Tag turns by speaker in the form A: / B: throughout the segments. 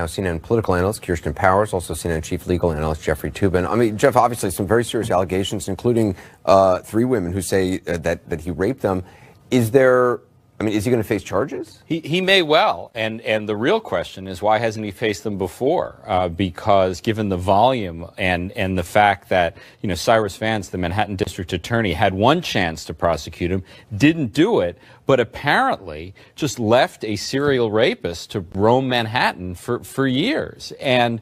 A: now CNN political analyst Kirsten Powers, also CNN chief legal analyst Jeffrey Toobin. I mean, Jeff, obviously some very serious allegations, including 3 women who say that he raped them. Is he going to face charges?
B: He may well, and the real question is, why hasn't he faced them before? Because given the volume and the fact that, you know, Cyrus Vance, the Manhattan district attorney, had one chance to prosecute him, didn't do it, but apparently just left a serial rapist to roam Manhattan for years. And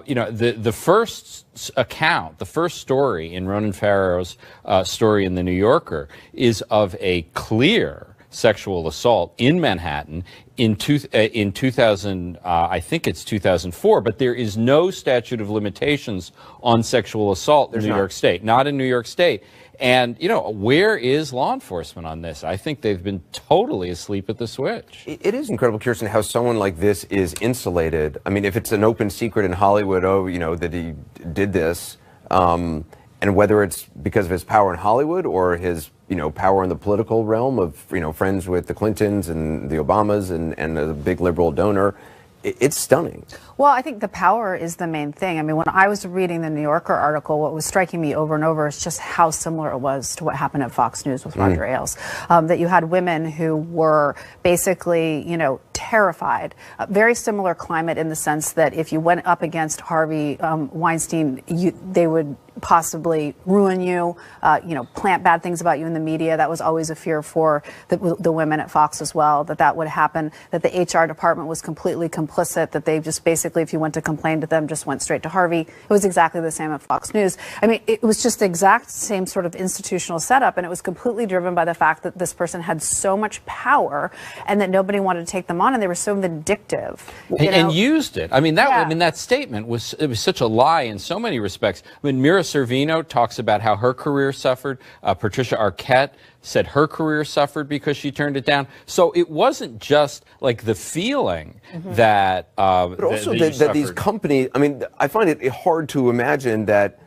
B: you know, the first account, the first story in Ronan Farrow's story in The New Yorker is of a clear sexual assault in Manhattan in 2000, I think it's 2004, but there is no statute of limitations on sexual assault in New York State, not in New York State. And, you know, where is law enforcement on this? I think they've been totally asleep at the switch.
A: It is incredible, Kirsten, how someone like this is insulated. I mean, if it's an open secret in Hollywood, oh, you know, that he did this, and whether it's because of his power in Hollywood or his, you know, power in the political realm of, you know, friends with the Clintons and the Obamas and a big liberal donor, it's stunning.
C: Well, I think the power is the main thing. I mean, when I was reading the New Yorker article, what was striking me over and over is just how similar it was to what happened at Fox News with Roger Ailes. That you had women who were basically, you know, terrified. Very similar climate in the sense that if you went up against Harvey Weinstein, they would possibly ruin you, you know, plant bad things about you in the media. That was always a fear for the women at Fox as well, that would happen, that the HR department was completely complicit, that they just basically, if you went to complain to them, just went straight to Harvey. It was exactly the same at Fox News. I mean, it was just the exact same sort of institutional setup, and it was completely driven by the fact that this person had so much power and that nobody wanted to take them on, and they were so vindictive.
B: And used it. I mean, that statement was such a lie in so many respects. I mean, Mira Sorvino talks about how her career suffered. Patricia Arquette said her career suffered because she turned it down. So it wasn't just like the feeling that
A: but also that these companies, I mean, I find it hard to imagine that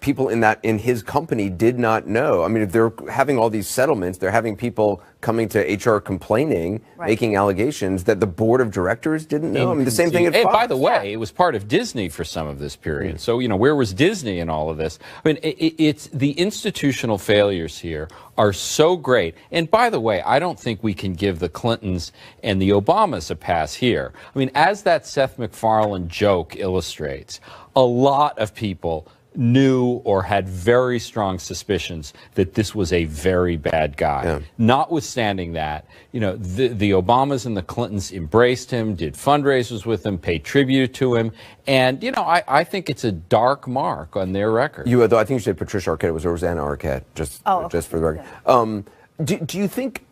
A: people in his company did not know. I mean, if they're having all these settlements, they're having people coming to HR complaining, making allegations that the board of directors didn't know. I mean, the same thing at Fox.
B: By the way, it was part of Disney for some of this period. So, you know, where was Disney in all of this? I mean, it's the institutional failures here are so great. And by the way, I don't think we can give the Clintons and the Obamas a pass here. I mean, as that Seth MacFarlane joke illustrates, a lot of people knew or had very strong suspicions that this was a very bad guy. Notwithstanding that, you know, the Obamas and the Clintons embraced him, did fundraisers with him, paid tribute to him, and, you know, I think it's a dark mark on their record.
A: Though I think you said Patricia Arquette, it was Rosanna Arquette, just for the record. Do you think,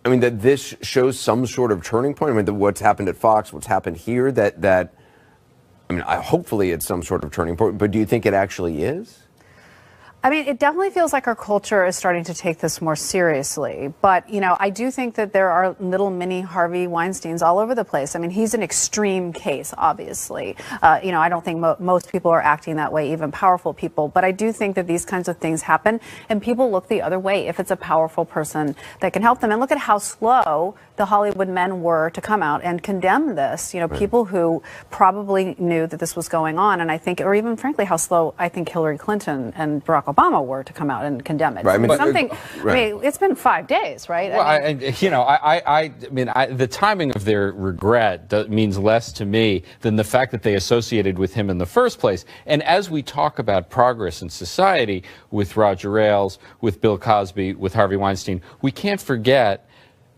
A: I mean, that this shows some sort of turning point? I mean, what's happened at Fox, what's happened here, I mean, hopefully it's some sort of turning point, but do you think it actually is?
C: I mean, it definitely feels like our culture is starting to take this more seriously. But, you know, I do think that there are little mini Harvey Weinsteins all over the place. I mean, he's an extreme case, obviously. You know, I don't think most people are acting that way, even powerful people. But I do think that these kinds of things happen, and people look the other way if it's a powerful person that can help them. And look at how slow the Hollywood men were to come out and condemn this. You know, people who probably knew that this was going on. And I think, or even frankly, how slow I think Hillary Clinton and Barack Obama were to come out and condemn it.
A: Right. I mean,
C: I mean, it's been 5 days, right?
B: Well, I mean, the timing of their regret means less to me than the fact that they associated with him in the first place. And as we talk about progress in society with Roger Ailes, with Bill Cosby, with Harvey Weinstein, we can't forget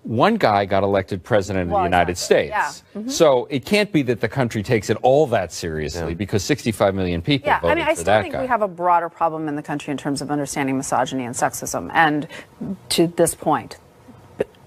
B: one guy got elected president of the United States. So it can't be that the country takes it all that seriously because 65 million people voted for that guy.
C: I still think we have a broader problem in the country in terms of understanding misogyny and sexism. And to this point,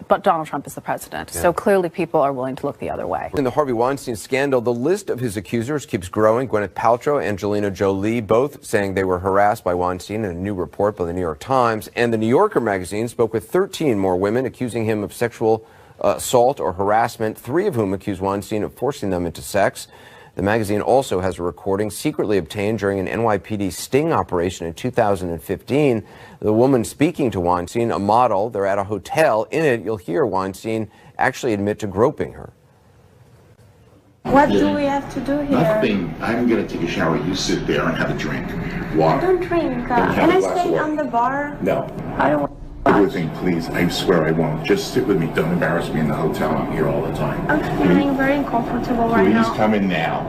C: but Donald Trump is the president. So clearly people are willing to look the other way.
A: In the Harvey Weinstein scandal, the list of his accusers keeps growing. Gwyneth Paltrow, Angelina Jolie, both saying they were harassed by Weinstein in a new report by the New York Times. And the New Yorker magazine spoke with 13 more women accusing him of sexual assault or harassment, 3 of whom accused Weinstein of forcing them into sex. The magazine also has a recording secretly obtained during an NYPD sting operation in 2015. The woman speaking to Weinstein, a model, they're at a hotel. In it, you'll hear Weinstein actually admit to groping her.
D: What do we have to do here?
E: Nothing. I'm going to take a shower. You sit there and have a drink. Water.
D: I don't drink. Can I stay on the bar?
E: No.
D: I don't want.
E: Everything, please. I swear I won't. Just sit with me. Don't embarrass me in the hotel. I'm here all the time.
D: I'm feeling very uncomfortable right now.
E: Please come in now.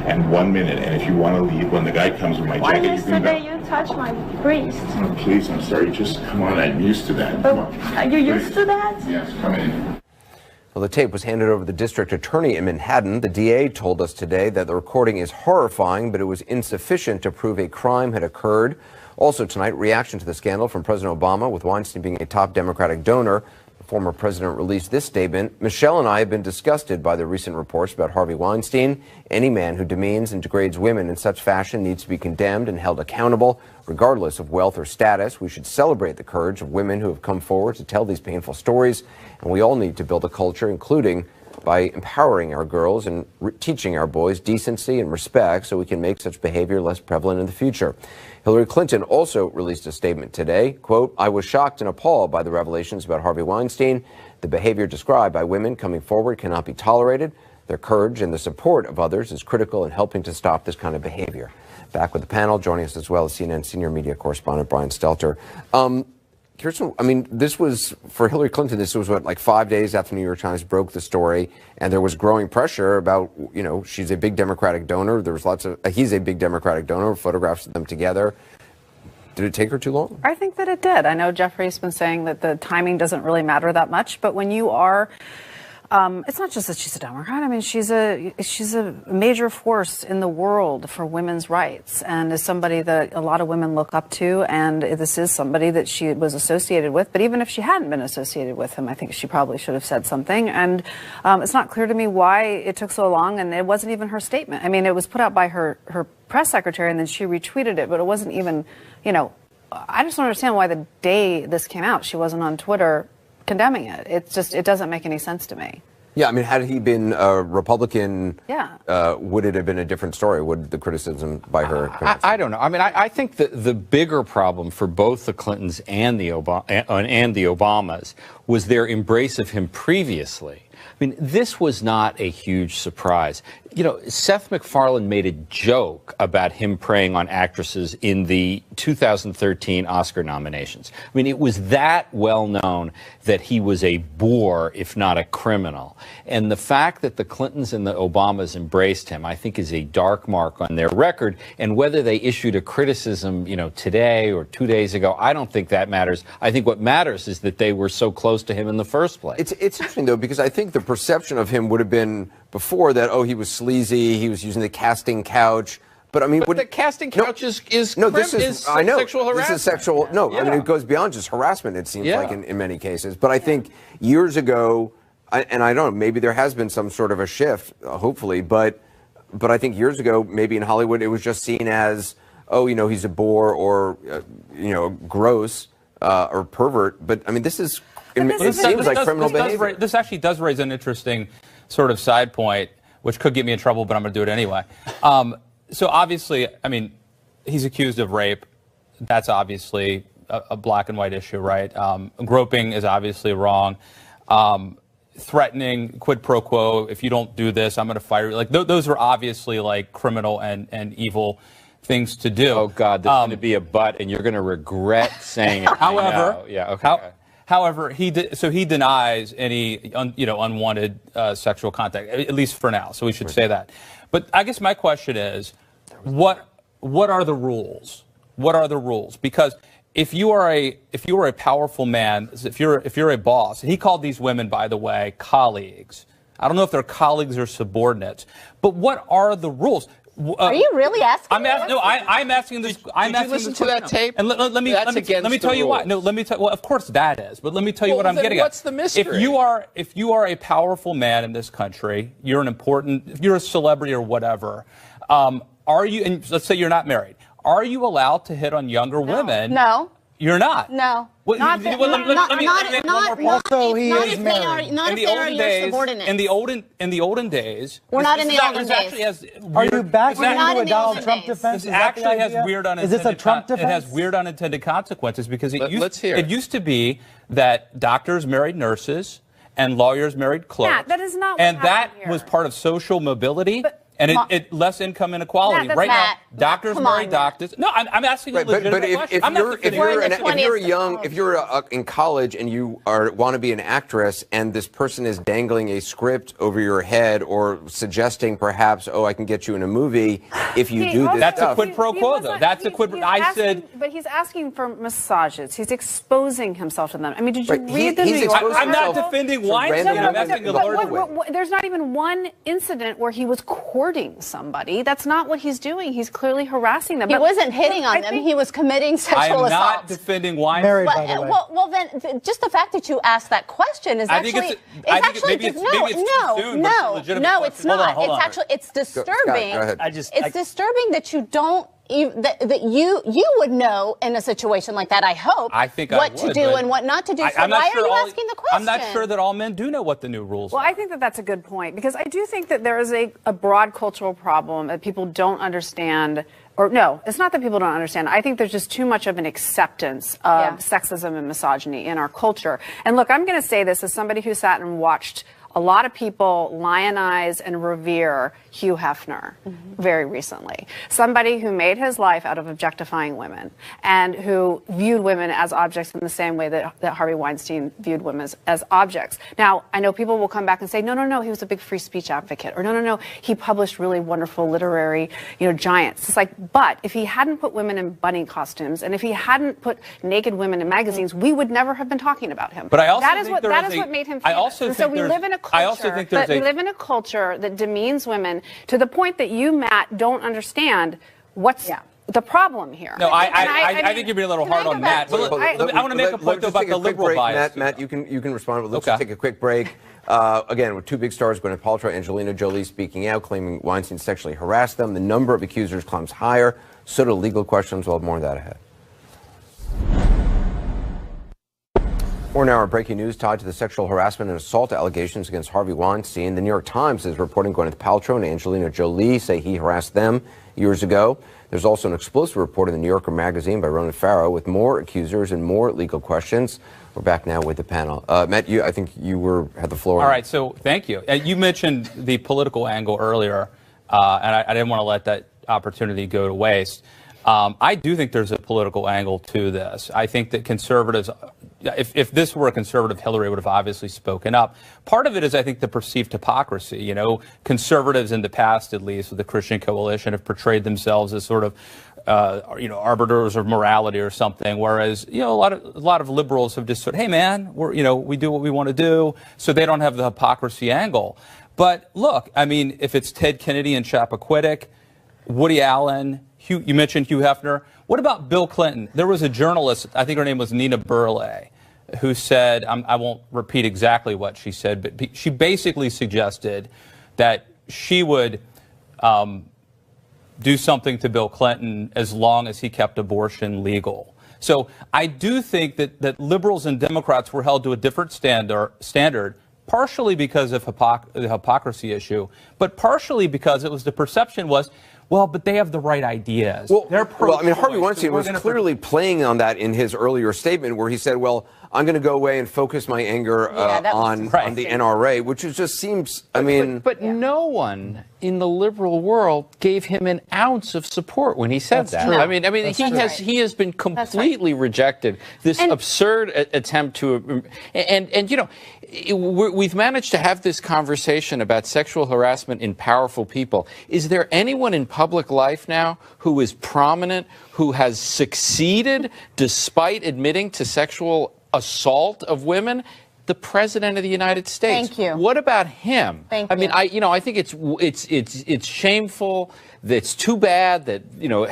E: And 1 minute. And if you want to leave, when the guy comes with my jacket, you can go.
D: Yesterday you touched my wrist.
E: Oh, please, I'm sorry. Just come on. I'm used to that. Come on.
D: Are you used to that?
E: Yes, come in.
A: Well, the tape was handed over to the district attorney in Manhattan. The DA told us today that the recording is horrifying, but it was insufficient to prove a crime had occurred. Also tonight, reaction to the scandal from President Obama, with Weinstein being a top Democratic donor. The former president released this statement. Michelle and I have been disgusted by the recent reports about Harvey Weinstein. Any man who demeans and degrades women in such fashion needs to be condemned and held accountable, regardless of wealth or status. We should celebrate the courage of women who have come forward to tell these painful stories. And we all need to build a culture, including by empowering our girls and teaching our boys decency and respect so we can make such behavior less prevalent in the future. Hillary Clinton also released a statement today. Quote, I was shocked and appalled by the revelations about Harvey Weinstein. The behavior described by women coming forward cannot be tolerated. Their courage and the support of others is critical in helping to stop this kind of behavior. Back with the panel, joining us as well as CNN senior media correspondent Brian Stelter. This was, for Hillary Clinton, this was what, like 5 days after the New York Times broke the story, and there was growing pressure about, she's a big Democratic donor. There was he's a big Democratic donor, photographs of them together. Did it take her too long?
C: I think that it did. I know Jeffrey's been saying that the timing doesn't really matter that much, but when you are, it's not just that she's a Democrat. I mean, she's a major force in the world for women's rights, and is somebody that a lot of women look up to. And this is somebody that she was associated with. But even if she hadn't been associated with him, I think she probably should have said something. And it's not clear to me why it took so long. And it wasn't even her statement. I mean, it was put out by her press secretary, and then she retweeted it. But it wasn't even, I just don't understand why the day this came out, she wasn't on Twitter condemning it. It doesn't make any sense to me.
A: Yeah, I mean, had he been a Republican,
C: yeah,
A: would it have been a different story? Would the criticism by her?
B: I don't know. I mean, I think the bigger problem for both the Clintons and the Obamas was their embrace of him previously. I mean, this was not a huge surprise. Seth MacFarlane made a joke about him preying on actresses in the 2013 Oscar nominations. I mean, it was that well known that he was a bore, if not a criminal. And the fact that the Clintons and the Obamas embraced him, I think, is a dark mark on their record. And whether they issued a criticism, today or 2 days ago, I don't think that matters. I think what matters is that they were so close to him in the first place.
A: It's interesting, though, because I think the perception of him would have been before that, he was sleazy, he was using the casting couch. But I mean,
B: the casting couch is
A: sexual harassment.
B: This is
A: sexual. No, yeah. I mean, it goes beyond just harassment, it seems like in many cases. But I think years ago, and I don't know, maybe there has been some sort of a shift, hopefully, but I think years ago, maybe in Hollywood, it was just seen as, he's a bore or, gross or pervert. But I mean, this is, it seems like criminal behavior.
F: This actually does raise an interesting sort of side point, which could get me in trouble, but I'm going to do it anyway. So obviously, I mean, he's accused of rape. That's obviously a black and white issue, right? Groping is obviously wrong. Threatening, quid pro quo, if you don't do this, I'm going to fire you. Like, those are obviously like criminal and evil things to do.
B: Oh, God, there's going to be a but, and you're going to regret saying it.
F: However,
B: yeah, okay.
F: However, he denies any unwanted sexual contact, at least for now. So we should say that. But I guess my question is, what are the rules? What are the rules? Because if you are a powerful man, if you're a boss, and he called these women, by the way, colleagues. I don't know if they're colleagues or subordinates, but what are the rules?
G: Are you really asking?
F: I'm asking this.
B: Did you listen to that tape?
F: And let me tell you why. No, let me tell. Well, of course that is. But let me tell you what I'm getting at.
B: What's the mystery?
F: If you are a powerful man in this country, you're a celebrity or whatever. Are you? And let's say you're not married. Are you allowed to hit on younger women?
G: No.
F: You're not.
G: No.
F: Well,
G: not if they are your subordinates.
F: In the olden days.
G: We're not in the olden days.
H: Are you backing into a Donald Trump defense?
F: This actually has weird unintended.
H: Is this a Trump defense?
F: It has weird unintended consequences because it used to be that doctors married nurses and lawyers married clerks.
C: Matt, that is not what
F: and that
C: happened here.
F: was part of social mobility.
C: But-
F: And it less income inequality.
C: Matt,
F: Right
G: Matt,
F: now, doctors
G: come
F: marry
G: on,
F: doctors. No, I'm asking
A: Right,
F: a legitimate
A: but
F: question.
A: if
F: I'm not
A: you're
F: defending
G: We're in the
A: if you're
G: 20th
A: young, if you're in college and you want to be an actress, and this person is dangling a script over your head or suggesting perhaps, oh, I can get you in a movie if you do this.
F: That's a
A: stuff.
F: quid pro quo, though. That's a quid.
C: But he's asking for massages. He's exposing himself to them. I mean, did you
A: Right,
C: read the New
A: he's
C: York
A: exposed
F: I'm not
C: article?
F: defending
A: to
F: Weinstein.
A: random
F: I'm
A: women
F: asking
A: in
F: a
A: the
F: larger
A: hallway.
C: There's not even one incident where he was courting somebody. That's not what he's doing. He's clearly harassing them.
G: He
C: But-
G: wasn't hitting on
C: I
G: them.
C: think-
G: He was committing
F: I
G: sexual
F: am not
G: assault.
F: defending Weinstein.
H: Married, by the way.
G: Well, then, just the fact that you asked that question is
F: I think
G: actually,
F: maybe it's too soon, but it's a legitimate
G: no,
F: question.
G: it's not.
F: Hold on.
G: It's actually, it's disturbing.
A: Go ahead.
G: It's disturbing that you don't. That you would know in a situation like that. I hope.
F: I think I
G: what
F: would,
G: to do
F: but
G: and what not to do. So
F: I'm not
G: why
F: sure
G: are you
F: all-
G: asking the question?
F: I'm not sure that all men do know what the new rules
C: Well,
F: are.
C: I think that that's a good point, because I do think that there is a broad cultural problem that people don't understand. Or no, it's not that people don't understand. I think there's just too much of an acceptance of sexism and misogyny in our culture. And look, I'm going to say this as somebody who sat and watched a lot of people lionize and revere Hugh Hefner very recently. Somebody who made his life out of objectifying women and who viewed women as objects in the same way that Harvey Weinstein viewed women as objects. Now, I know people will come back and say, no, he was a big free speech advocate. Or no, he published really wonderful literary, giants. It's like, but if he hadn't put women in bunny costumes and if he hadn't put naked women in magazines, we would never have been talking about him.
F: But I also
C: that is
F: think
C: what
F: there
C: that
F: is
C: is
F: a-
C: what made him
F: I
C: famous.
F: also
C: And
F: think
C: so we
F: there's-
C: live in a
F: I also
C: culture,
F: think there's
C: we
F: a-
C: live in a culture that demeans women to the point that you, Matt, don't understand what's the problem here.
F: No, I
C: mean,
F: think you're being a little
C: can I
F: hard
C: go
F: on
C: back
F: Matt.
C: to-
F: But I want to make a point though about the liberal bias.
A: Matt, you can respond, but let's
F: Okay.
A: just take a quick break. Again, with two big stars, Gwyneth Paltrow and Angelina Jolie, speaking out, claiming Weinstein sexually harassed them. The number of accusers climbs higher. So do legal questions. We'll have more on that ahead. More now, breaking news tied to the sexual harassment and assault allegations against Harvey Weinstein. The New York Times is reporting Gwyneth Paltrow and Angelina Jolie say he harassed them years ago. There's also an explosive report in the New Yorker magazine by Ronan Farrow with more accusers and more legal questions. We're back now with the panel. Matt, I think you had the floor.
F: All right, so thank you. You mentioned the political angle earlier, and I didn't want to let that opportunity go to waste. I do think there's a political angle to this. I think that conservatives, if this were a conservative, Hillary would have obviously spoken up. Part of it is, I think, the perceived hypocrisy. Conservatives in the past, at least with the Christian Coalition, have portrayed themselves as sort of, arbiters of morality or something. Whereas, a lot of liberals have just said, hey, man, we do what we want to do. So they don't have the hypocrisy angle. But look, I mean, if it's Ted Kennedy and Chappaquiddick, Woody Allen, you mentioned Hugh Hefner. What about Bill Clinton? There was a journalist, I think her name was Nina Burleigh, who said, I won't repeat exactly what she said, but she basically suggested that she would do something to Bill Clinton as long as he kept abortion legal. So I do think that liberals and Democrats were held to a different standard, partially because of the hypocrisy issue, but partially because it was the perception was, well, but they have the right ideas.
A: Well,
F: They're
A: Harvey Weinstein was clearly playing on that in his earlier statement where he said, well, I'm going to go away and focus my anger on the NRA, which just seems,
B: But no one in the liberal world gave him an ounce of support when he said that.
H: True.
B: I mean, he has been completely rejected. This absurd attempt to, we've managed to have this conversation about sexual harassment in powerful people. Is there anyone in public life now who is prominent, who has succeeded despite admitting to sexual assault of women? The President of the United States.
G: Thank you.
B: What about him?
G: Thank
B: I mean,
G: you.
B: I think it's shameful. It's too bad that,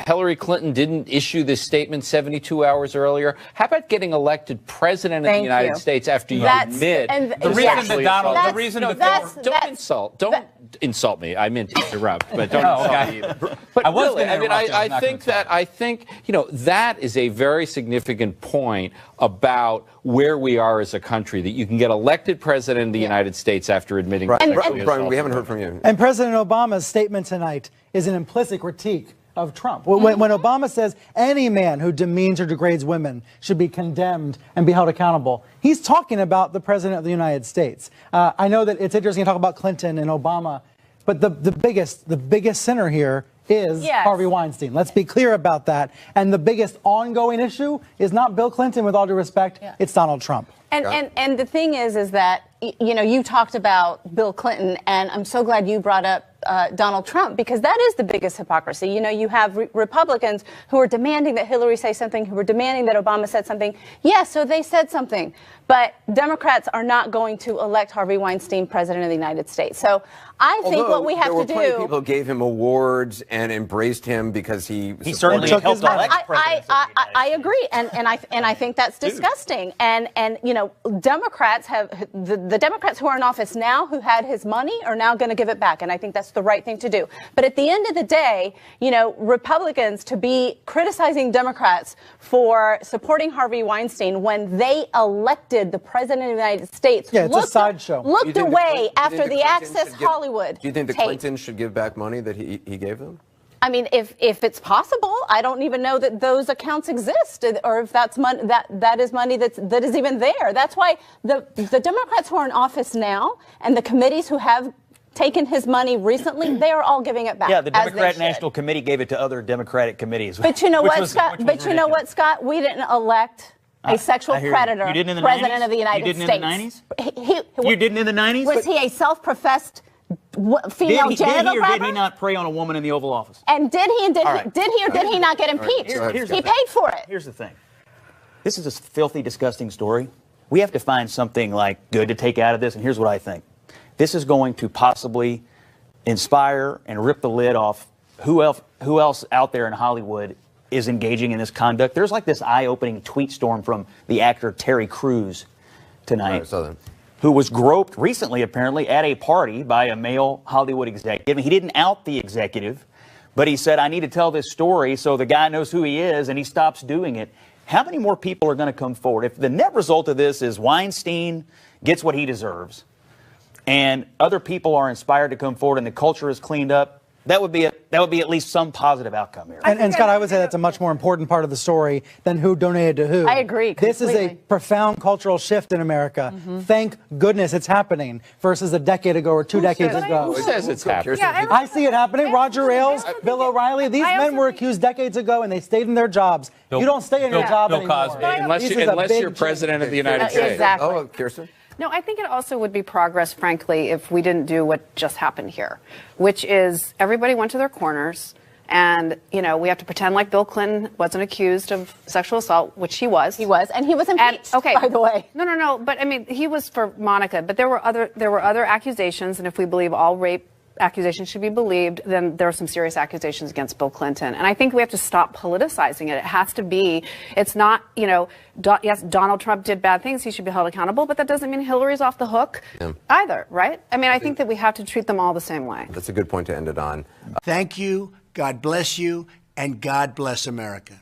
B: Hillary Clinton didn't issue this statement 72 hours earlier. How about getting elected President of the United States after you admit
F: the reason that Donald, the reason that
B: don't insult me. I meant to interrupt, but don't insult me either. But I think that is a very significant point about where we are as a country, that you can get elected President of the United States after admitting.
A: Brian, we haven't heard from you.
H: And President Obama's statement tonight is an implicit critique of Trump. When Obama says any man who demeans or degrades women should be condemned and be held accountable, he's talking about the President of the United States. I know that it's interesting to talk about Clinton and Obama, but the biggest sinner here is Harvey Weinstein. Let's be clear about that. And the biggest ongoing issue is not Bill Clinton, with all due respect, it's Donald Trump.
G: And the thing is that, you know, you talked about Bill Clinton, and I'm so glad you brought up Donald Trump, because that is the biggest hypocrisy. You know, you have Republicans who are demanding that Hillary say something, who are demanding that Obama said something. Yes, so they said something. But Democrats are not going to elect Harvey Weinstein president of the United States. So I think what we have to do.
A: There were plenty of people who gave him awards and embraced him because he
I: certainly helped elect presidents.
G: I agree, and I think that's disgusting. And you know, Democrats have the Democrats who are in office now, who had his money, are now going to give it back, and I think that's the right thing to do. But at the end of the day, you know, Republicans to be criticizing Democrats for supporting Harvey Weinstein when they elected the president of the United States,
H: it's a sideshow.
G: Looked away after the Access Hollywood.
A: Do you think the Clintons should give back money that he gave them?
G: I mean, if it's possible, I don't even know that those accounts exist, or if that's money that is money that is even there. That's why the Democrats who are in office now and the committees who have taken his money recently, they are all giving it back.
I: Yeah, the Democrat National Committee gave it to other Democratic committees.
G: But you know what, Scott? But you know what, Scott? We didn't elect a sexual predator president of the United States.
I: You didn't in the 90s? You didn't in the 90s?
G: Was he a self-professed female genital grabber?
I: Did he not prey on a woman in the Oval Office?
G: And did he or did he not get impeached? He paid for it.
I: Here's the thing. This is a filthy, disgusting story. We have to find something like good to take out of this, and here's what I think. This is going to possibly inspire and rip the lid off who else out there in Hollywood is engaging in this conduct. There's like this eye-opening tweet storm from the actor Terry Crews tonight, who was groped recently, apparently, at a party by a male Hollywood executive. He didn't out the executive, but he said, I need to tell this story so the guy knows who he is, and he stops doing it. How many more people are going to come forward? If the net result of this is Weinstein gets what he deserves, and other people are inspired to come forward and the culture is cleaned up, that would be at least some positive outcome here.
H: And Scott, I would say that's a much more important part of the story than who donated to who.
G: I agree completely.
H: This is a profound cultural shift in America. Thank goodness it's happening versus a decade ago or two decades ago.
B: Who says it's happening?
H: I see it happening. Roger Ailes, Bill O'Reilly, these men were accused decades ago and they stayed in their jobs. You don't stay in your job anymore.
F: Cosby.
B: Unless you're president of the United States.
G: Exactly.
A: Oh, Kirsten?
C: No, I think it also would be progress, frankly, if we didn't do what just happened here, which is everybody went to their corners. And, you know, we have to pretend like Bill Clinton wasn't accused of sexual assault, which he was.
G: He was, and he was impeached, by the way.
C: No. But, I mean, he was for Monica. But there were other accusations, and if we believe all rape accusations should be believed, then there are some serious accusations against Bill Clinton. And I think we have to stop politicizing it. It has to be, it's not, you know, yes, Donald Trump did bad things. He should be held accountable. But that doesn't mean Hillary's off the hook either, right? I mean, I think that we have to treat them all the same way.
A: That's a good point to end it on.
J: Thank you. God bless you. And God bless America.